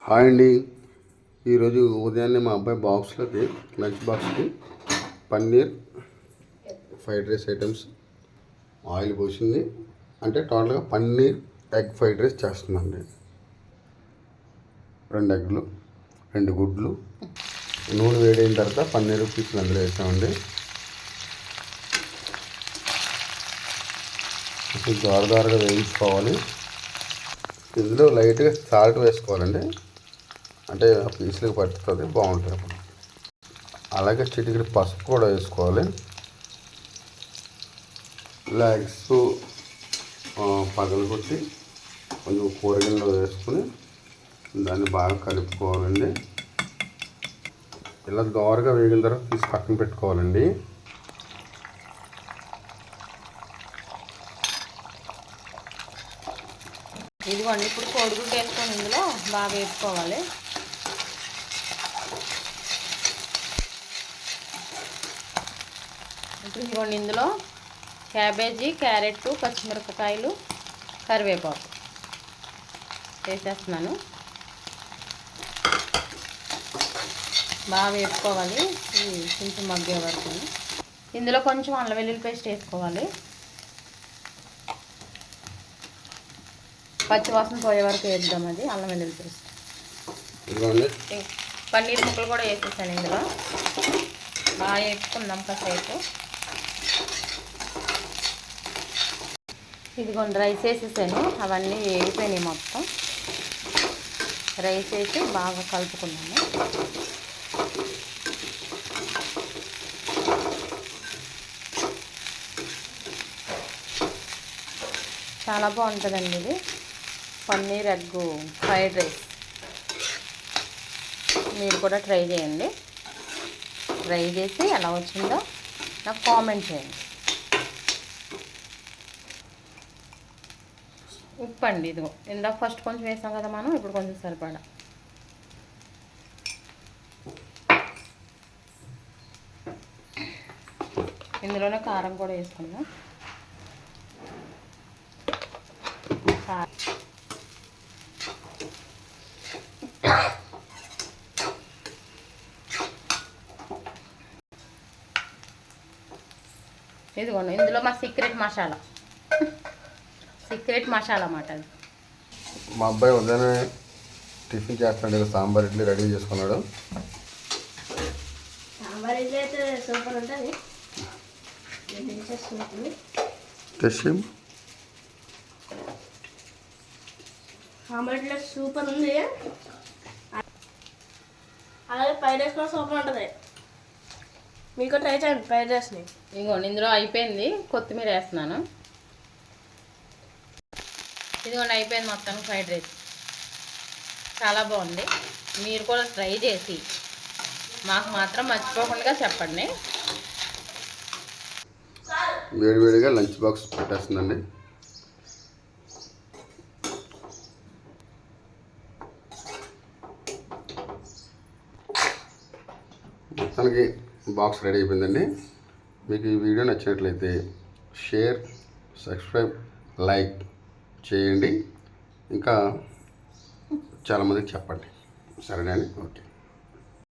Hi అండి. ఈరోజు ఉదయాన్నే మా అబ్బాయి లంచ్ బాక్స్కి paneer fried rice items oil పోసింది. అంటే టోటల్గా పన్నీర్ ఎగ్ ఫ్రైడ్ రైస్ చేస్తుందండి. 2 ఎగ్లు, 2 గుడ్లు, నూనె వేడైన తర్వాత పన్నీర్ పీసులు అందులో వేసామండి. కొంచెం దోరగా వేయించుకోవాలి. ఇందులో లైట్గా సాల్ట్ వేసుకోవాలండి. అంటే ఆ పీసులకు పట్టుతుంది, బాగుంటుంది అప్పుడు. అలాగే చిటికెడు పసుపు కూడా వేసుకోవాలి. ఇలా ఎగ్స్ పగలగొట్టి కొంచెం కూరగిన్నెలో వేసుకుని దాన్ని బాగా కలుపుకోవాలండి. ఇలా దోరగా వేగిన తర్వాత తీసి పక్కన పెట్టుకోవాలండి. ఇదిగోండి, ఇప్పుడు కోడిగుడ్డు వేసుకొని ఇందులో బాగా వేసుకోవాలి. ఇప్పుడు ఇదిగోండి, ఇందులో క్యాబేజీ, క్యారెట్, పచ్చిమిరపకాయలు, కరివేపాకు వేసేస్తున్నాను. బాగా వేసుకోవాలి, కొంచెం మగ్గే వరకు. ఇందులో కొంచెం అల్లం వెల్లుల్లి పేస్ట్ వేసుకోవాలి. పచ్చివాసన పోయే వరకు వేద్దాం. అది అల్లం వెల్లుల్లి పేస్ట్. పన్నీర్ ముక్కలు కూడా వేసేసాను ఇందులో. బాగా వేసుకుందాం కాసేపు. ఇదిగోండి, రైస్ వేసేసాను. అవన్నీ వేగిపోయినాయి మొత్తం. రైస్ వేసి బాగా కలుపుకున్నాము. చాలా బాగుంటుందండి ఇది పన్నీర్ ఎగ్ ఫ్రైడ్ రైస్. మీరు కూడా ట్రై చేయండి. ట్రై చేసి ఎలా వచ్చిందో నాకు కామెంట్ చేయండి. ఉప్పు అండి, ఇదిగో ఇందాక ఫస్ట్ కొంచెం వేసాం కదా మనం, ఇప్పుడు కొంచెం సరిపడా. ఇందులోనే కారం కూడా వేసుకుందాం. ఇదిగోండి, ఇందులో మా సీక్రెట్ మసాలా అన్నమాట. అది మా అబ్బాయి ఉదయాన్నే టిఫిన్ చేస్తున్నాడు. సాంబార్ ఇడ్లీ రెడీ చేసుకున్నాడు. సాంబార్ ఇడ్లీ అయితే సూపర్ ఉంటుంది. సాంబార్ ఇడ్లీ సూపర్ ఉంది. అలాగే ఫ్రైడ్ రైస్ కూడా సూపర్ ఉంటుంది. మీకు ట్రై చేయండి ఫ్రైడ్ రైస్ని. ఇదిగోండి, ఇందులో అయిపోయింది. కొత్తిమీర వేస్తున్నాను. ఇదిగోండి, అయిపోయింది మొత్తం ఫ్రైడ్ రైస్. చాలా బాగుంది. మీరు కూడా ట్రై చేసి మాకు మాత్రం మర్చిపోకుండా చెప్పండి. వేడివేడిగా లంచ్ బాక్స్ పెట్టేస్తుందండి. మొత్తానికి బాక్స్ రెడీ అయిపోయిందండి. మీకు ఈ వీడియో నచ్చినట్లయితే షేర్, సబ్స్క్రైబ్, లైక్ చేయండి. ఇంకా చాలామందికి చెప్పండి. సరేనా అండి? ఓకే.